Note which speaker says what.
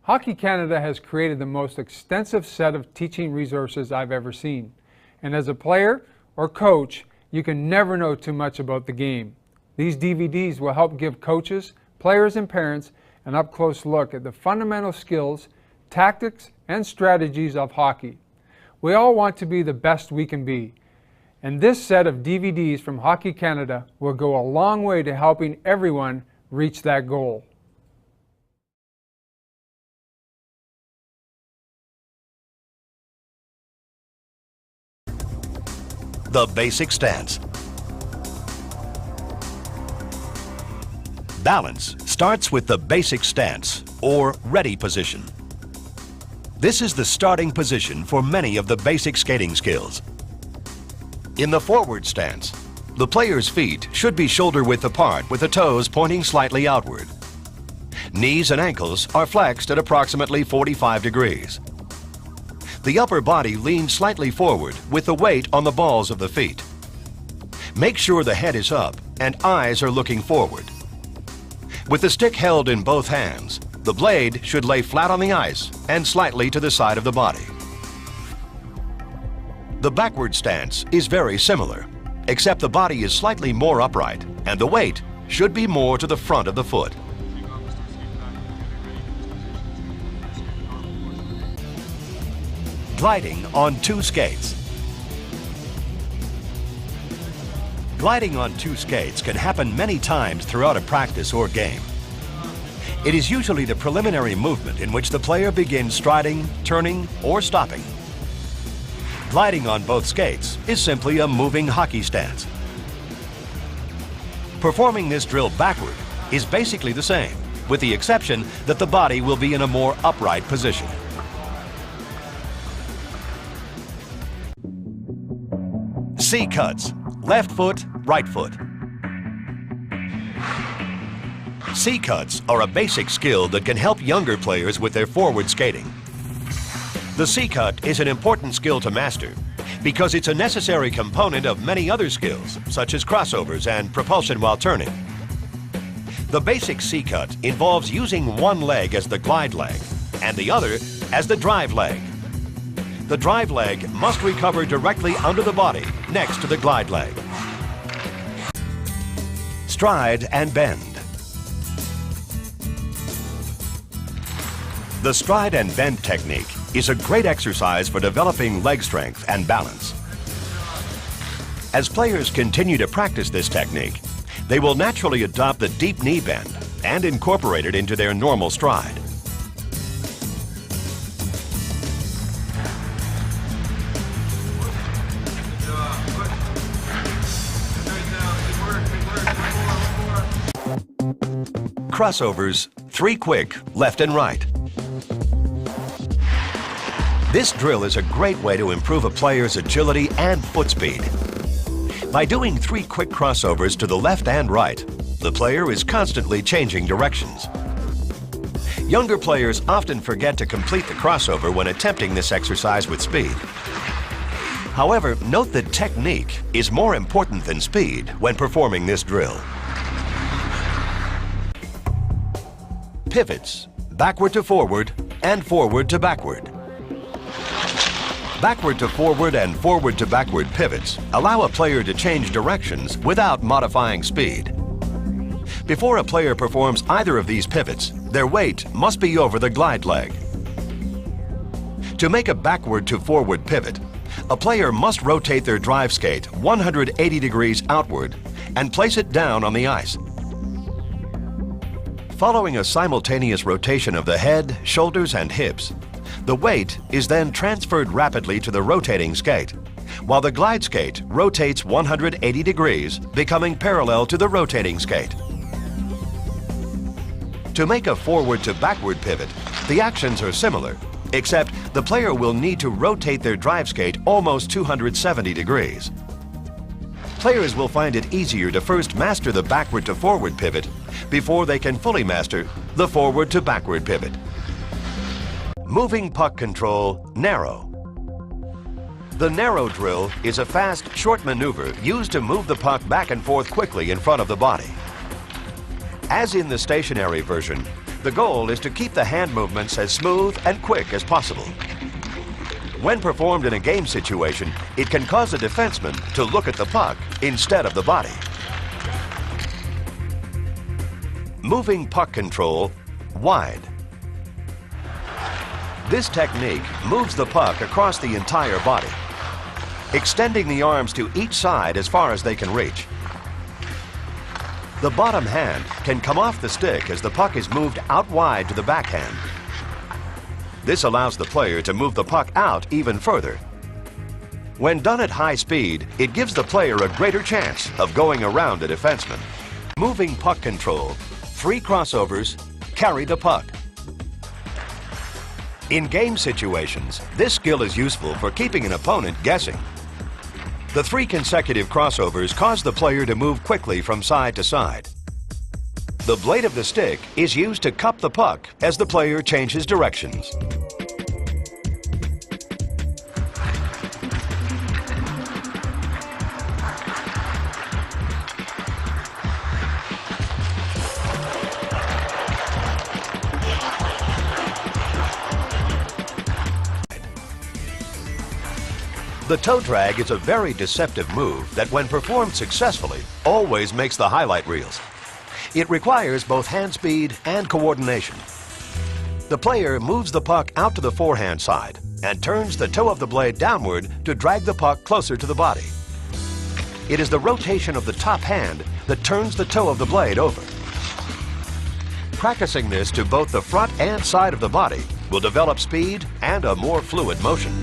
Speaker 1: Hockey Canada has created the most extensive set of teaching resources I've ever seen. And as a player or coach, you can never know too much about the game. These DVDs will help give coaches, players, and parents an up-close look at the fundamental skills, tactics, and strategies of hockey. We all want to be the best we can be, and this set of DVDs from Hockey Canada will go a long way to helping everyone reach that goal.
Speaker 2: The basic stance. Balance starts with the basic stance, or ready position. This is the starting position for many of the basic skating skills. In the forward stance, the player's feet should be shoulder-width apart with the toes pointing slightly outward. Knees and ankles are flexed at approximately 45 degrees. The upper body leans slightly forward with the weight on the balls of the feet. Make sure the head is up and eyes are looking forward. With the stick held in both hands, the blade should lay flat on the ice and slightly to the side of the body. The backward stance is very similar, except the body is slightly more upright and the weight should be more to the front of the foot. Gliding on two skates. Gliding on two skates can happen many times throughout a practice or game. It is usually the preliminary movement in which the player begins striding, turning, or stopping. Gliding on both skates is simply a moving hockey stance. Performing this drill backward is basically the same, with the exception that the body will be in a more upright position. C cuts, left foot, right foot. C cuts are a basic skill that can help younger players with their forward skating. The C cut is an important skill to master because it's a necessary component of many other skills, such as crossovers and propulsion while turning. The basic C cut involves using one leg as the glide leg and the other as the drive leg. The drive leg must recover directly under the body next to the glide leg. Stride and bend. The stride and bend technique is a great exercise for developing leg strength and balance. As players continue to practice this technique, they will naturally adopt the deep knee bend and incorporate it into their normal stride. Crossovers, 3 quick, left and right. This drill is a great way to improve a player's agility and foot speed. By doing 3 quick crossovers to the left and right, the player is constantly changing directions. Younger players often forget to complete the crossover when attempting this exercise with speed. However, note that technique is more important than speed when performing this drill. Pivots, backward to forward and forward to backward. Backward to forward and forward to backward pivots allow a player to change directions without modifying speed. Before a player performs either of these pivots, their weight must be over the glide leg. To make a backward to forward pivot, a player must rotate their drive skate 180 degrees outward and place it down on the ice. Following a simultaneous rotation of the head, shoulders, and hips, the weight is then transferred rapidly to the rotating skate, while the glide skate rotates 180 degrees, becoming parallel to the rotating skate. To make a forward to backward pivot, the actions are similar, except the player will need to rotate their drive skate almost 270 degrees. Players will find it easier to first master the backward to forward pivot before they can fully master the forward to backward pivot. Moving puck control, narrow. The narrow drill is a fast, short maneuver used to move the puck back and forth quickly in front of the body. As in the stationary version, The goal is to keep the hand movements as smooth and quick as possible. When performed in a game situation, it can cause a defenseman to look at the puck instead of the body. Moving puck control wide. This technique moves the puck across the entire body, extending the arms to each side as far as they can reach. The bottom hand can come off the stick as the puck is moved out wide to the backhand. This allows the player to move the puck out even further. When done at high speed, it gives the player a greater chance of going around a defenseman. Moving puck control, 3 crossovers, carry the puck. In game situations, this skill is useful for keeping an opponent guessing. The 3 consecutive crossovers cause the player to move quickly from side to side. The blade of the stick is used to cup the puck as the player changes directions. The toe drag is a very deceptive move that, when performed successfully, always makes the highlight reels. It requires both hand speed and coordination. The player moves the puck out to the forehand side and turns the toe of the blade downward to drag the puck closer to the body. It is the rotation of the top hand that turns the toe of the blade over. Practicing this to both the front and side of the body will develop speed and a more fluid motion.